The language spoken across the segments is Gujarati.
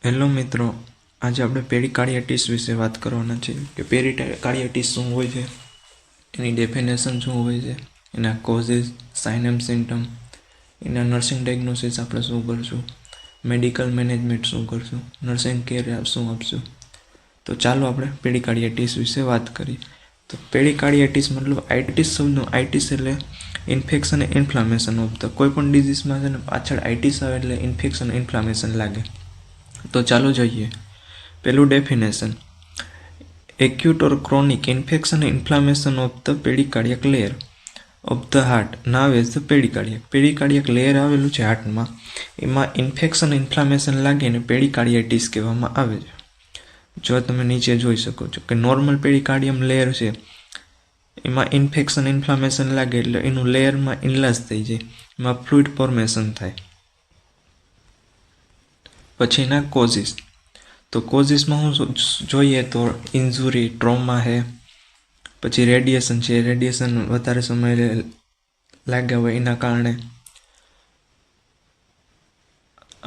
હેલો મિત્રો, આજે આપણે પેરીકાર્ડિયાટિસ વિશે વાત કરવાના છે કે પેરીકાર્ડિયાટિસ શું હોય છે, એની ડેફિનેશન શું હોય છે, એના કોઝિસ, સાઇન એન્ડ સિમ્ટમ, એના નર્સિંગ ડાયગ્નોસિસ આપણે શું કરશું, મેડિકલ મેનેજમેન્ટ શું કરશું, નર્સિંગ કેર શું આપશું. તો ચાલો આપણે પેરીકાર્ડિયાટિસ વિશે વાત કરીએ. તો પેરીકાર્ડિયાટિસ મતલબ આઇટિસ શબ્દનો આઇટિસ એટલે ઇન્ફેક્શન ઇન્ફ્લામેશન ઓફ ધ કોઈ પણ ડિઝીઝમાં છે ને પાછળ આઇટિસ આવે એટલે ઇન્ફેક્શન ઇન્ફ્લામેશન લાગે. તો ચાલો જોઈએ. પહેલું definition: acute or chronic infection inflammation of the pericardiac layer of the heart now as the pericardiac. Pericardiac layer આવેલું છે હાર્ટમાં, એમાં ઇન્ફેક્શન ઇન્ફ્લામેશન લાગીને પેરીકાર્ડિયાટિસ કહેવામાં આવે છે. જો તમે નીચે જોઈ શકો છો કે નોર્મલ પેરીકાર્ડિયમ લેયર છે, એમાં ઇન્ફેક્શન ઇન્ફ્લામેશન લાગે એટલે એનું લેયરમાં ઇનલાજ થઈ જાય, એમાં ફ્લુઇડ ફોર્મેશન થાય. પછીના કોઝિસ. તો કોઝિસમાં હું જોઈએ તો ઇન્જુરી, ટ્રોમા છે, પછી રેડિયેશન છે, રેડિયેશન વધારે સમય લાગ્યા હોય એના કારણે,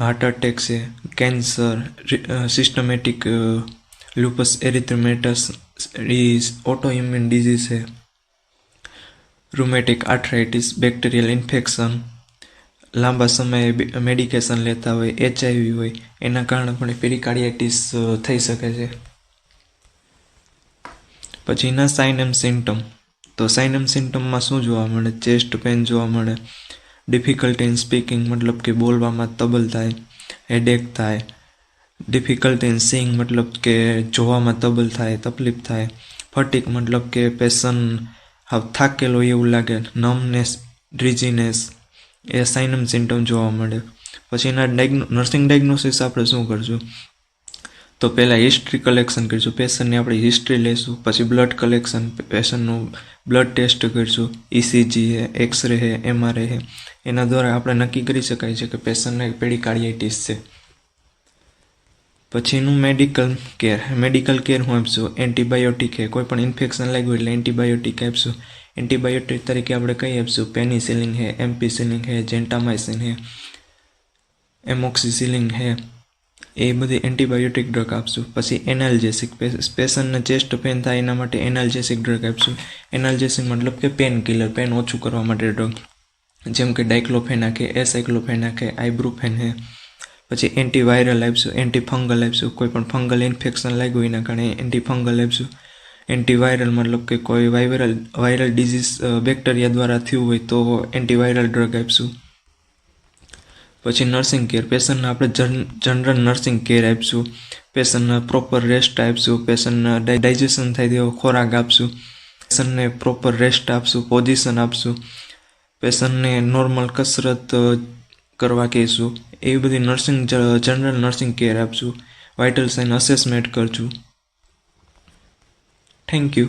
હાર્ટ એટેક છે, cancer, systematic lupus erythematosus auto immune disease છે, રૂમેટિક આર્થરાઇટિસ, બેક્ટેરિયલ ઇન્ફેક્શન, લાંબા સમયે મેડિકેશન લેતા હોય, HIV હોય, એના કારણે પણ પેરીકાર્ડિયાટિસ થઈ શકે છે. પછીના સાઇન એન્ડ સિમ્ટમ. તો સાઇન એન્ડ સિમ્ટમમાં શું જોવા મળે? ચેસ્ટ પેન જોવા મળે, ડિફિકલ્ટી ઇન સ્પીકિંગ મતલબ કે બોલવામાં તબલ થાય, હેડેક થાય, ડિફિકલ્ટી ઇન સીઈંગ મતલબ કે જોવામાં તબલ થાય, તકલીફ થાય, ફટીક મતલબ કે પેશન્ટ હાવ થાકેલો એવું લાગે, નમનેસ, ડ્રીઝીનેસ, એ સાઇન એન્ડ સિમ્ટમ જોવા મળે. પછી એના નર્સિંગ ડાયગ્નોસિસ આપણે શું કરશું? તો પહેલાં હિસ્ટ્રી કલેક્શન કરીશું, પેશન્ટની આપણી હિસ્ટ્રી લઈશું, પછી બ્લડ કલેક્શન, પેશન્ટનું બ્લડ ટેસ્ટ કરીશું, ECG છે, એક્સરે છે, MRI છે, એના દ્વારા આપણે નક્કી કરી શકાય છે કે પેશન્ટને પેરીકાર્ડિયાટિસ છે. પછીનું મેડિકલ કેર હું આપશું? એન્ટીબાયોટિક છે, કોઈ પણ ઇન્ફેક્શન લાગ્યું એટલે એન્ટીબાયોટિક આપશું. એન્ટીબાયોટિક તરીકે આપણે કઈ આપશું? પેનિસિલિન છે, એમ્પિસિલિન છે, જેન્ટામાઇસિન છે, એમોક્સિસિલિન છે, એ બધી એન્ટીબાયોટિક ડ્રગ આપશું. પછી એનાલ્જેસિક, પેશન્ટને ચેસ્ટ પેન થાય એના માટે એનાલ્જેસિક ડ્રગ આપશું. એનાલ્જેસિક મતલબ કે પેન કિલર, પેન ઓછું કરવા માટે ડ્રગ, જેમ કે ડાયક્લોફેનાક છે, એસાઇક્લોફેનાક છે, આઇબ્રુફેન છે. પછી એન્ટીવાયરલ આપશું, એન્ટીફંગલ આપશું, કોઈ પણ ફંગલ ઇન્ફેક્શન લાગ્યું એના કારણે એન્ટીફંગલ આપશું. એન્ટીવાયરલ મતલબ કે કોઈ વાયરલ ડિઝીઝ બેક્ટેરિયા દ્વારા થયું હોય તો એન્ટીવાયરલ ડ્રગ આપશું. પછી નર્સિંગ કેર, પેશન્ટને આપણે જનરલ નર્સિંગ કેર આપશું, પેશન્ટને પ્રોપર રેસ્ટ આપશું, પેશન્ટને ડાયજેશન થાય તેવો ખોરાક આપશું, પેશન્ટને પ્રોપર રેસ્ટ આપશું, પોઝિશન આપશું, પેશન્ટને નોર્મલ કસરત કરવા કહીશું. એવી બધી જનરલ નર્સિંગ કેર આપશું. વાઇટલ સાઇન અસેસમેન્ટ કરશું. Thank you.